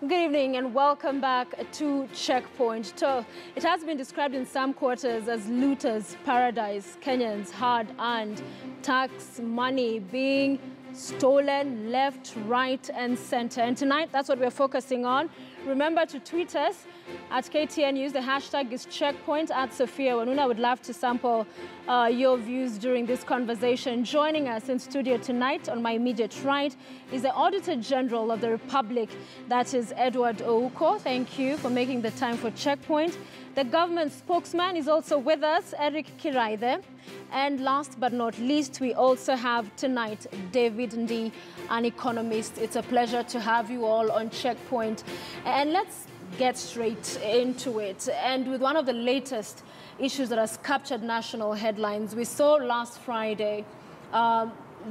Good evening and welcome back to Checkpoint. So, it has been described in some quarters as looters' paradise. Kenyans hard-earned tax money being stolen left, right and center. And tonight, that's what we're focusing on. Remember to tweet us at KTN News. The hashtag is Checkpoint at Sophia Wanuna. I would love to sample your views during this conversation. Joining us in studio tonight on my immediate right is the Auditor General of the Republic, that is Edward Ouko. Thank you for making the time for Checkpoint. The government spokesman is also with us, Eric Kiraithe. And last but not least, we also have tonight David Ndii, an economist. It's a pleasure to have you all on Checkpoint. And let's get straight into it. And with one of the latest issues that has captured national headlines, we saw last Friday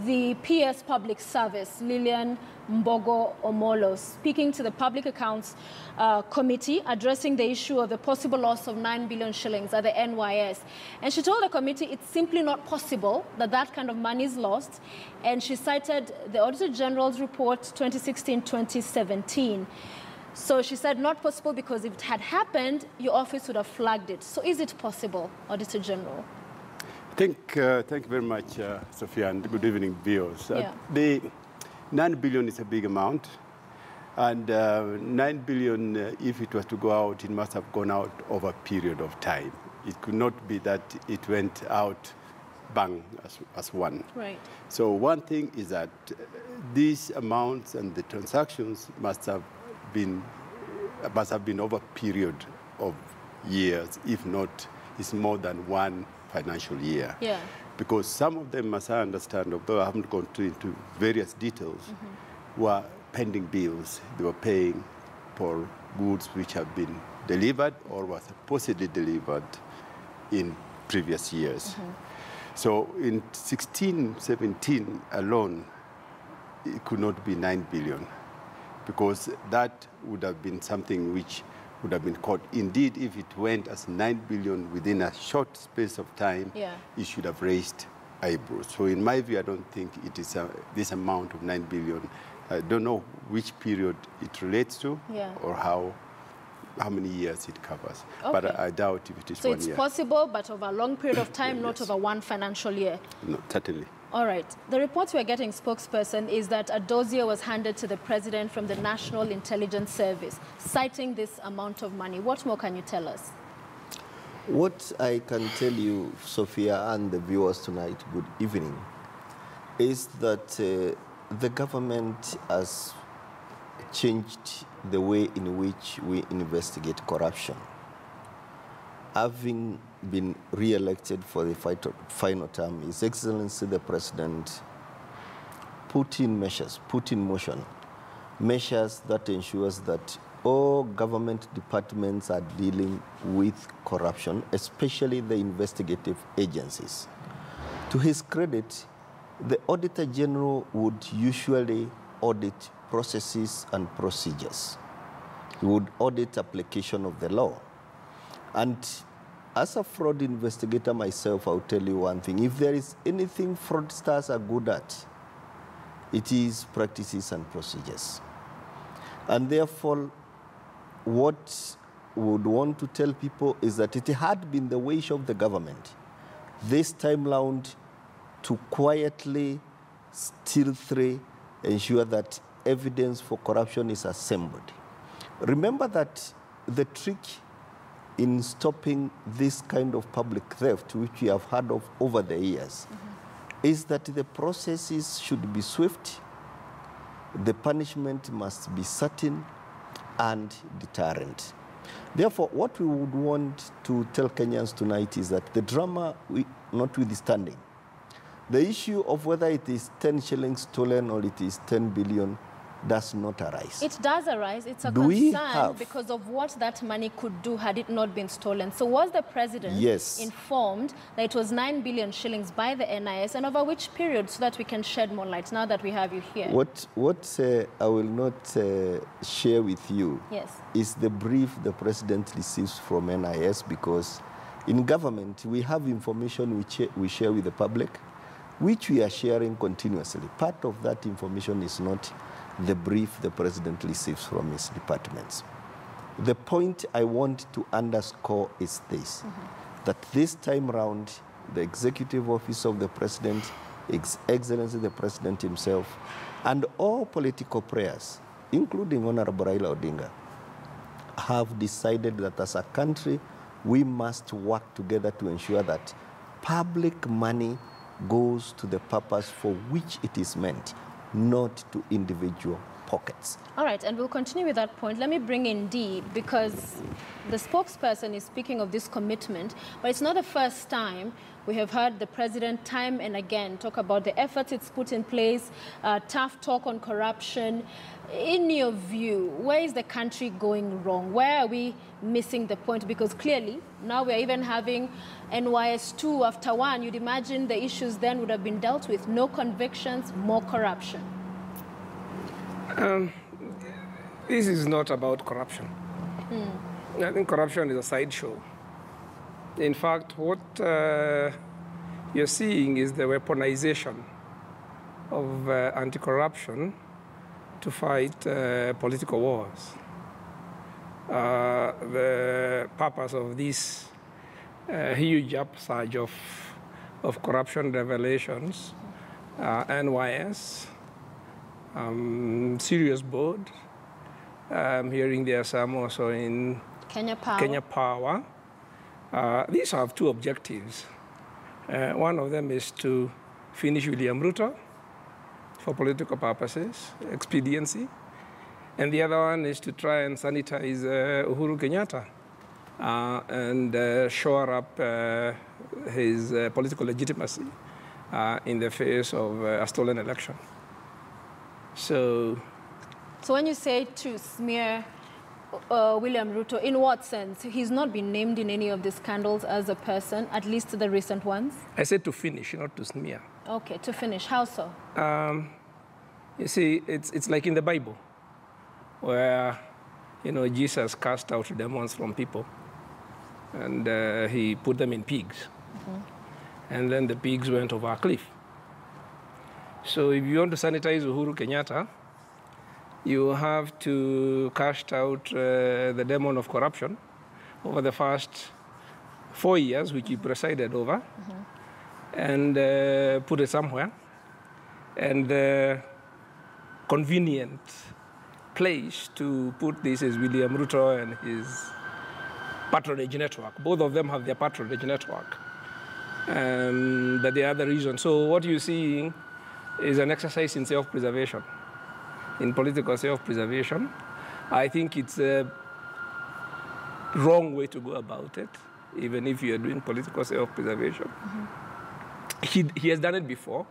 the PS Public Service, Lillian Mbogo Omolo, speaking to the Public Accounts Committee, addressing the issue of the possible loss of 9 billion shillings at the NYS. And she told the committee it's simply not possible that that kind of money is lost. And she cited the Auditor General's report 2016-2017. So she said not possible because if it had happened, your office would have flagged it. So is it possible, Auditor General? Thank you very much, Sophia, and good evening, viewers. The 9 billion is a big amount, and 9 billion, if it was to go out, it must have gone out over a period of time. It could not be that it went out bang as one. Right. So one thing is that these amounts and the transactions must have been over a period of years, if not, it's more than one financial year. Yeah. Because some of them, as I understand, although I haven't gone into various details, were pending bills. They were paying for goods which have been delivered or were supposedly delivered in previous years. So in 16-17 alone, it could not be 9 billion, because that would have been something which would have been caught. Indeed, if it went as 9 billion within a short space of time, it should have raised eyebrows. So in my view, I don't think it is this amount of 9 billion. I don't know which period it relates to or how many years it covers. Okay. But I doubt if it is 1 year. So it's possible, but over a long period of time, not over one financial year? No, certainly. All right. The reports we're getting, spokesperson, is that a dossier was handed to the president from the National Intelligence Service, citing this amount of money. What more can you tell us? What I can tell you, Sophia, and the viewers tonight, good evening, is that the government has changed the way in which we investigate corruption. Having been re-elected for the final term, His Excellency the President put in motion measures that ensures that all government departments are dealing with corruption, especially the investigative agencies. To his credit, the Auditor General would usually audit processes and procedures. He would audit application of the law. And as a fraud investigator myself, I'll tell you one thing. If there is anything fraudsters are good at, it is practices and procedures. And therefore, what we would want to tell people is that it had been the wish of the government this time round to quietly, stealthily ensure that evidence for corruption is assembled. Remember that the trick in stopping this kind of public theft, which we have heard of over the years, is that the processes should be swift, the punishment must be certain and deterrent. Therefore, what we would want to tell Kenyans tonight is that the drama notwithstanding, the issue of whether it is 10 shillings stolen or it is 10 billion does not arise. It does arise. It's a concern because of what that money could do had it not been stolen. So was the president informed that it was 9 billion shillings by the NIS, and over which period, so that we can shed more light now that we have you here? What I will not share with you is the brief the president receives from NIS, because in government we have information which we share with the public, which we are sharing continuously. Part of that information is not the brief the president receives from his departments. The point I want to underscore is this, that this time around, the executive office of the president, His Excellency the President himself, and all political players, including Honorable Raila Odinga, have decided that as a country, we must work together to ensure that public money goes to the purpose for which it is meant, not to individual pockets. All right, and we'll continue with that point. Let me bring in Ndii, because the spokesperson is speaking of this commitment, but it's not the first time we have heard the president time and again talk about the efforts it's put in place, tough talk on corruption. In your view, where is the country going wrong? Where are we missing the point? Because clearly, now we're even having NYS2 after one. You'd imagine the issues then would have been dealt with. No convictions, more corruption. This is not about corruption. I think corruption is a sideshow. In fact, what you're seeing is the weaponization of anti-corruption to fight political wars. The purpose of this huge upsurge of corruption revelations, NYS, serious board. I'm hearing there are some also in Kenya Power. Kenya Power. These have two objectives. One of them is to finish William Ruto for political purposes, expediency. And the other one is to try and sanitize Uhuru Kenyatta and shore up his political legitimacy in the face of a stolen election. So when you say to smear William Ruto, in what sense? He's not been named in any of the scandals as a person, at least the recent ones? I said to finish, not to smear. Okay, to finish. How so? You see, it's like in the Bible, where, Jesus cast out demons from people, and he put them in pigs. And then the pigs went over a cliff. So if you want to sanitize Uhuru Kenyatta, you have to cast out the demon of corruption over the first 4 years, which he presided over, and put it somewhere. And the convenient place to put this is William Ruto and his patronage network. Both of them have their patronage network. But the other reason. So what you're seeing is an exercise in self-preservation, in political self-preservation. I think it's a wrong way to go about it, even if you're doing political self-preservation. He has done it before.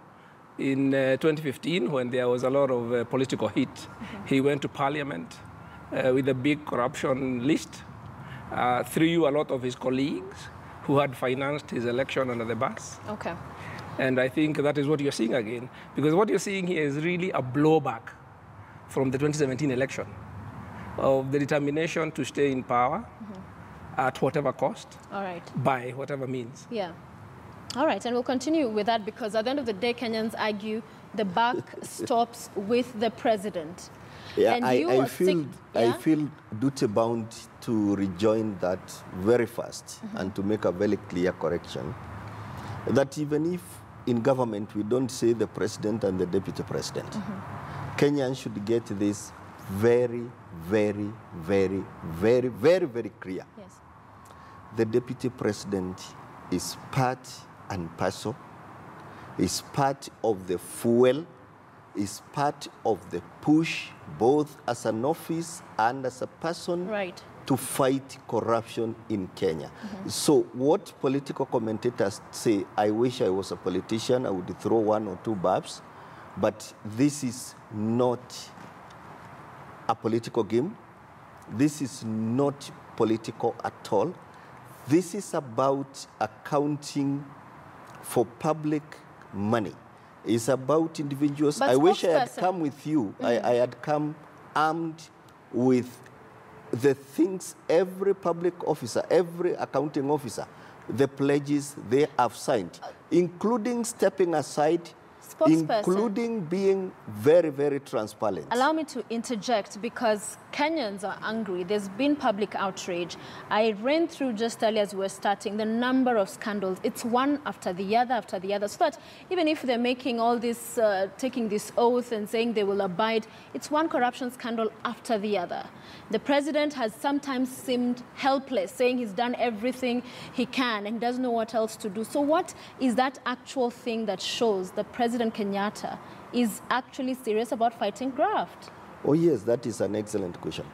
In 2015, when there was a lot of political heat, he went to Parliament with a big corruption list, threw a lot of his colleagues who had financed his election under the bus. Okay. And I think that is what you're seeing again, because what you're seeing here is really a blowback from the 2017 election of the determination to stay in power at whatever cost, All right. by whatever means. Yeah. All right, and we'll continue with that, because at the end of the day, Kenyans argue the buck stops with the president. Yeah, And I feel duty-bound to rejoin that very fast and to make a very clear correction that even if in government we don't say the president and the deputy president, Kenyans should get this very, very, very, very, very, very clear. Yes. The deputy president is part and parcel, is part of the fuel, is part of the push, both as an office and as a person, Right. to fight corruption in Kenya. So what political commentators say, I wish I was a politician, I would throw one or two barbs, but this is not a political game. This is not political at all. This is about accounting for public money. It's about individuals. But I wish I had spokesperson- come with you. I had come armed with the things every public officer, every accounting officer, the pledges they have signed, including stepping aside spokesperson. Including being very, very transparent. Allow me to interject because Kenyans are angry. There's been public outrage. I ran through just earlier as we were starting the number of scandals. It's one after the other, so that even if they're making all this, taking this oath and saying they will abide, it's one corruption scandal after the other. The president has sometimes seemed helpless, saying he's done everything he can and doesn't know what else to do. So what is that actual thing that shows that President Kenyatta is actually serious about fighting graft? Oh yes, that is an excellent question.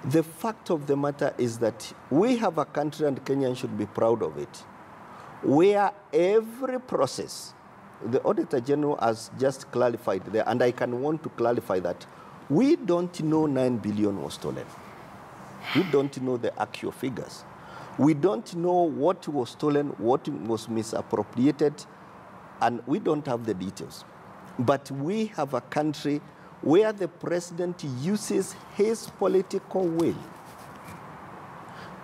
The fact of the matter is that we have a country, and Kenyans should be proud of it, where every process, the Auditor General has just clarified there, and I can want to clarify that we don't know 9 billion was stolen. We don't know the actual figures. We don't know what was stolen, what was misappropriated, and we don't have the details. But we have a country where the president uses his political will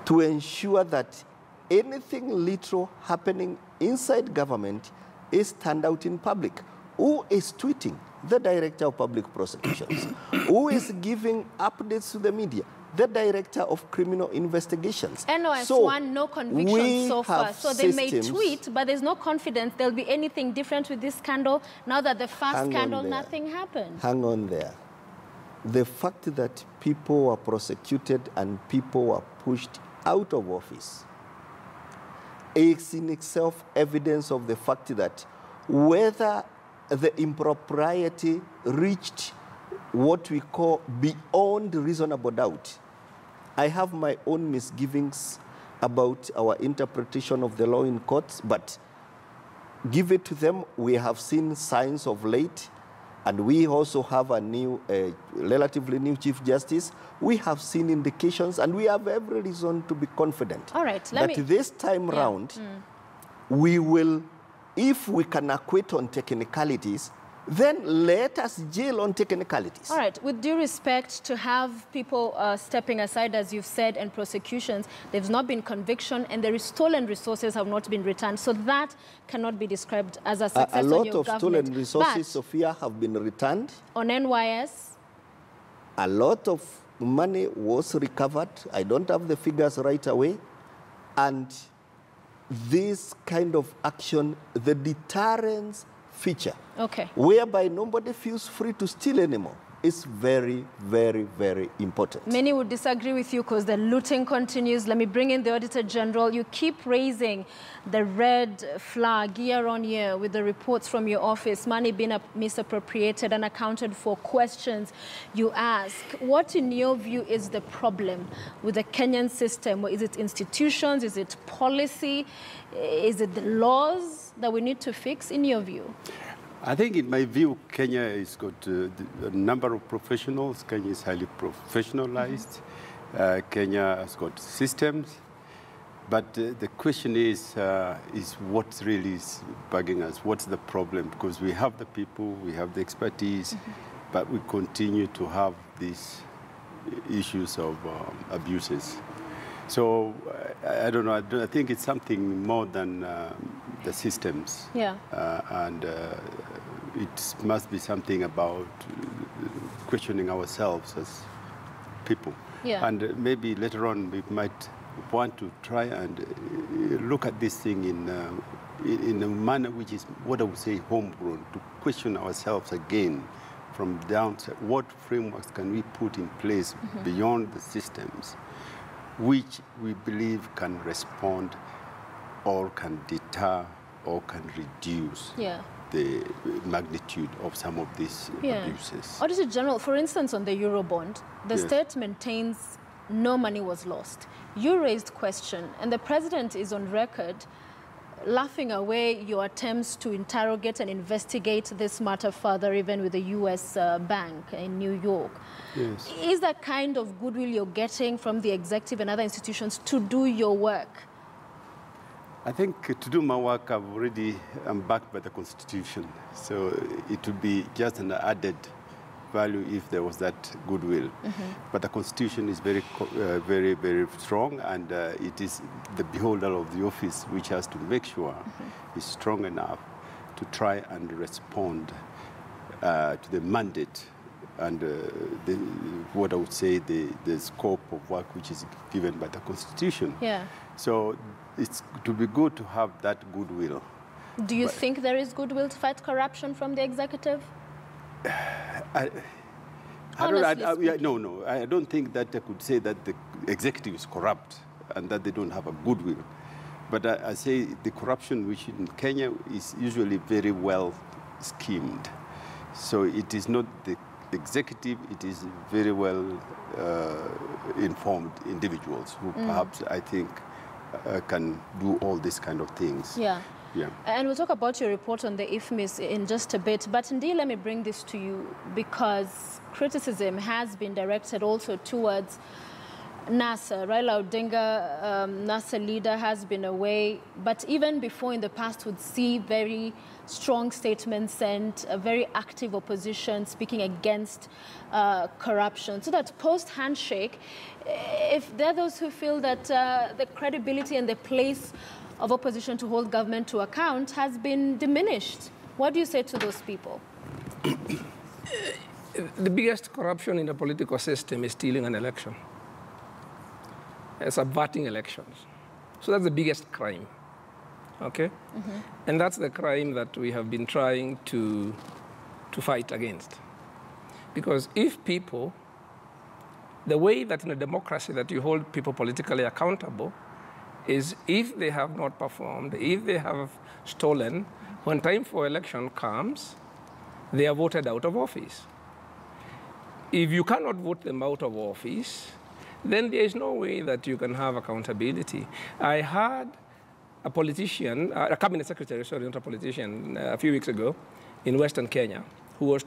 to ensure that anything little happening inside government is turned out in public. Who is tweeting? The Director of Public Prosecutions. Who is giving updates to the media? The Director of Criminal Investigations. NOS1, no conviction so far. So they may systems. tweet, but there's no confidence there'll be anything different with this scandal. Now that the first scandal, nothing happened. Hang on there. The fact that people were prosecuted and people were pushed out of office is in itself evidence of the fact that whether the impropriety reached what we call beyond reasonable doubt. I have my own misgivings about our interpretation of the law in courts, but give it to them. We have seen signs of late, and we also have a new, relatively new Chief Justice. We have seen indications, and we have every reason to be confident. All right, this time round, we will, if we can acquit on technicalities, then let us jail on technicalities. All right, with due respect, to have people stepping aside, as you've said, and prosecutions, there's not been conviction, and the stolen resources have not been returned. So that cannot be described as a success on your government. A lot of stolen resources, Sophia, have been returned. On NYS? A lot of money was recovered. I don't have the figures right away. And this kind of action, the deterrence feature, whereby nobody feels free to steal anymore, is very, very, very important. Many would disagree with you because the looting continues. Let me bring in the Auditor General. You keep raising the red flag year on year with the reports from your office, money being misappropriated and accounted for, questions you ask. What, in your view, is the problem with the Kenyan system? Is it institutions? Is it policy? Is it the laws that we need to fix, in your view? I think, in my view, Kenya has got a number of professionals. Kenya is highly professionalized. Kenya has got systems. But the question is what really is bugging us? What's the problem? Because we have the people, we have the expertise, but we continue to have these issues of abuses. So I don't know. I think it's something more than the systems. Yeah. And it must be something about questioning ourselves as people. Yeah. And maybe later on we might want to try and look at this thing in a manner which is, what I would say, homegrown, to question ourselves again from downside. What frameworks can we put in place beyond the systems, which we believe can respond or can deter or can reduce the magnitude of some of these abuses. Auditor General, for instance, on the Eurobond, the state maintains no money was lost. You raised question, and the president is on record laughing away your attempts to interrogate and investigate this matter further, even with the U.S. bank in New York. Yes. Is that kind of goodwill you're getting from the executive and other institutions to do your work? I think to do my work, I'm backed by the Constitution. So it would be just an added value if there was that goodwill. But the Constitution is very, very strong, and it is the beholder of the office which has to make sure it's strong enough to try and respond to the mandate and what I would say the scope of work which is given by the Constitution. Yeah. So it's to be good to have that goodwill. Do you think there is goodwill to fight corruption from the executive? I don't think that I could say that the executive is corrupt and that they don't have a goodwill. But I say the corruption which in Kenya is usually very well schemed. So it is not the executive, it is very well informed individuals who perhaps I think can do all these kind of things. Yeah. Yeah. And we'll talk about your report on the IFMIS in just a bit. But Ndii, let me bring this to you because criticism has been directed also towards NASA. Raila Odinga, NASA leader, has been away. But even before in the past would see very strong statements and a very active opposition speaking against corruption. So that post-handshake, if there are those who feel that the credibility and the place of opposition to hold government to account has been diminished. What do you say to those people? The biggest corruption in the political system is stealing an election. Subverting elections. So that's the biggest crime, okay? And that's the crime that we have been trying to fight against. Because if people, the way that in a democracy that you hold people politically accountable is if they have not performed, if they have stolen, when time for election comes, they are voted out of office. If you cannot vote them out of office, then there is no way that you can have accountability. I had a politician, a cabinet secretary, sorry, not a politician, a few weeks ago in Western Kenya, who was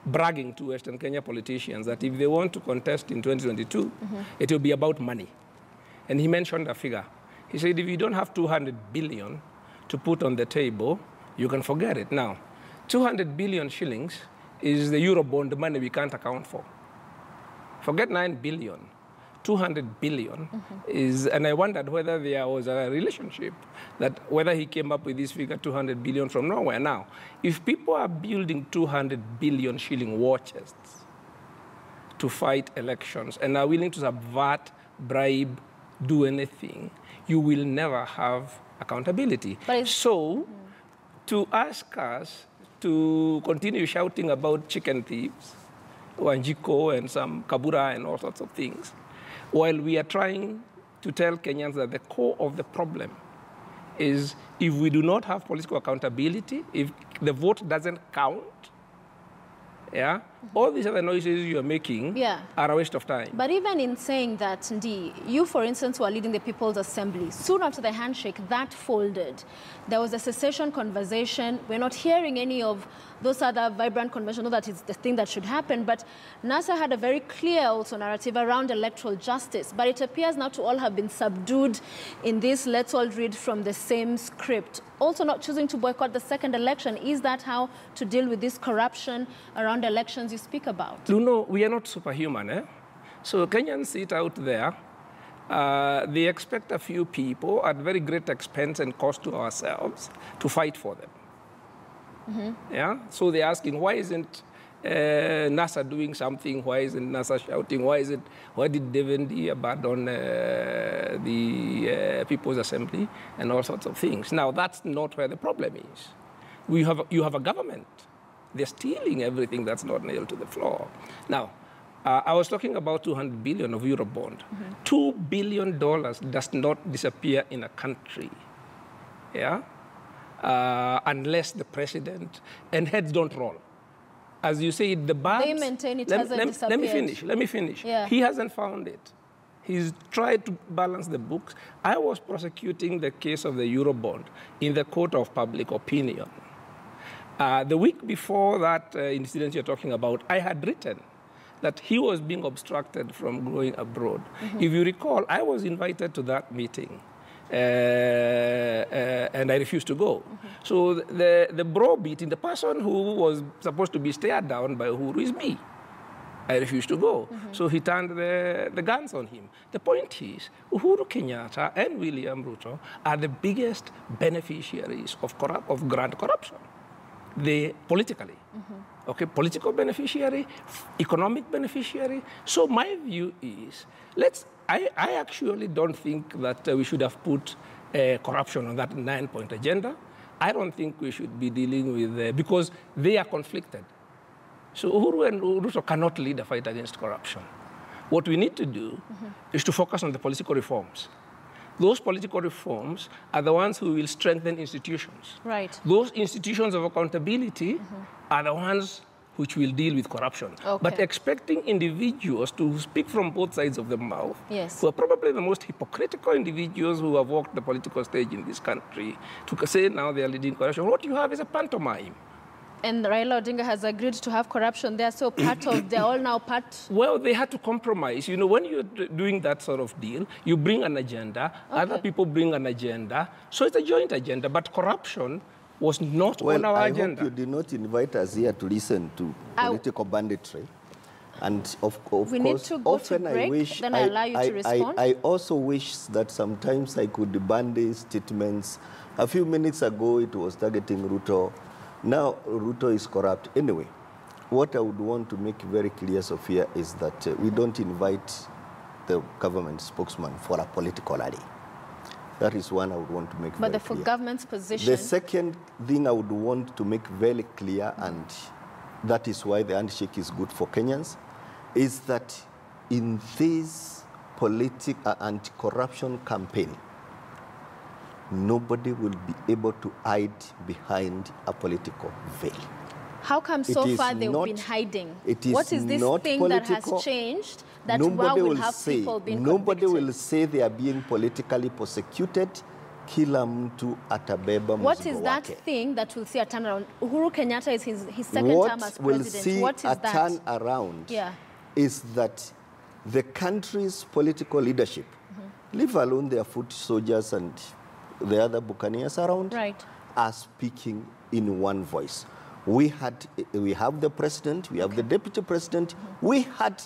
bragging to Western Kenya politicians that if they want to contest in 2022, it will be about money. And he mentioned a figure. He said, if you don't have 200 billion to put on the table, you can forget it. Now, 200 billion shillings is the Eurobond money we can't account for. Forget 9 billion. 200 billion is, and I wondered whether there was a relationship, that whether he came up with this figure 200 billion from nowhere. Now, if people are building 200 billion shilling war chests to fight elections and are willing to subvert, bribe, do anything, you will never have accountability. So, to ask us to continue shouting about chicken thieves, Wanjiko and some Kabura and all sorts of things, while we are trying to tell Kenyans that the core of the problem is if we do not have political accountability, if the vote doesn't count, yeah, all these other noises you are making are a waste of time. But even in saying that, Ndii, you, for instance, were leading the People's Assembly. Soon after the handshake, that folded. There was a secession conversation. We're not hearing any of those other vibrant conventions. That is the thing that should happen. But NASA had a very clear also narrative around electoral justice. But it appears now to all have been subdued in this let's all read from the same script. Also not choosing to boycott the second election. Is that how to deal with this corruption around elections you speak about? You know, we are not superhuman, eh? So Kenyans sit out there. They expect a few people at very great expense and cost to ourselves to fight for them. Yeah? So they're asking, why isn't NASA doing something? Why isn't NASA shouting? Why did Ndii abandon the People's Assembly and all sorts of things? Now, that's not where the problem is. You have a government. They're stealing everything that's not nailed to the floor. Now, I was talking about 200 billion of Eurobond. $2 billion does not disappear in a country, yeah? Unless the president and heads don't roll. As you say, the banks... They maintain it hasn't disappeared. Let me finish. Yeah. He hasn't found it. He's tried to balance the books. I was prosecuting the case of the Eurobond in the court of public opinion. The week before that incident you're talking about, I had written that he was being obstructed from going abroad. If you recall, I was invited to that meeting. And I refused to go. So the bro beating, the person who was supposed to be stared down by Uhuru is me. I refuse to go. So he turned the guns on him. The point is, Uhuru Kenyatta and William Ruto are the biggest beneficiaries of grand corruption. They politically, okay, political beneficiary, economic beneficiary. So my view is, I actually don't think that we should have put corruption on that 9-point agenda. I don't think we should be dealing with, because they are conflicted. So Uhuru and Ruto cannot lead a fight against corruption. What we need to do is to focus on the political reforms. Those political reforms are the ones who will strengthen institutions. Right. Those institutions of accountability are the ones which will deal with corruption. Okay. But expecting individuals to speak from both sides of the mouth, yes, who are probably the most hypocritical individuals who have walked the political stage in this country, to say now they are leading corruption, what you have is a pantomime. And Raila Odinga has agreed to have corruption. They're so part of, they're all now part. Well, they had to compromise. You know, when you're doing that sort of deal, you bring an agenda, other people bring an agenda. So it's a joint agenda, but corruption was not on our agenda. I hope you did not invite us here to listen to political banditry. And of course, need to go often to break, I wish, then I allow you to respond. I also wish that sometimes I could ban these statements. A few minutes ago, it was targeting Ruto. Now, Ruto is corrupt. Anyway, what I would want to make very clear, Sophia, is that we don't invite the government spokesman for a political rally. That is one I would want to make very clear. But for government's position... The second thing I would want to make very clear, and that is why the handshake is good for Kenyans, is that in this anti-corruption campaign, nobody will be able to hide behind a political veil. How come so far they've been hiding? What is this thing political. That has changed that now will have people being convicted? Nobody will say they are being politically prosecuted. Kila mtu atabeba mzigo wake. What is that thing that will see a turnaround? Uhuru Kenyatta is his second term as president. What will see a turnaround is that the country's political leadership, leave alone their foot soldiers and the other buccaneers around, are speaking in one voice. We have the president, we have the deputy president, we had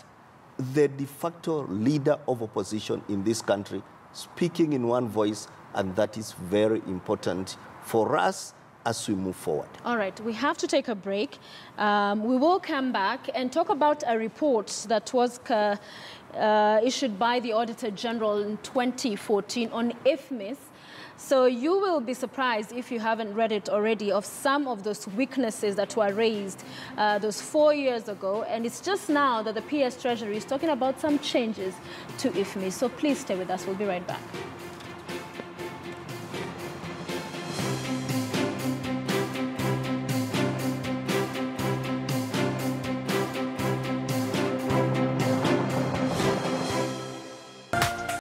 the de facto leader of opposition in this country speaking in one voice, and that is very important for us as we move forward. All right, we have to take a break. We will come back and talk about a report that was issued by the Auditor General in 2014 on IFMIS. So you will be surprised, if you haven't read it already, of some of those weaknesses that were raised those 4 years ago. And it's just now that the PS Treasury is talking about some changes to IFMIS. So please stay with us. We'll be right back.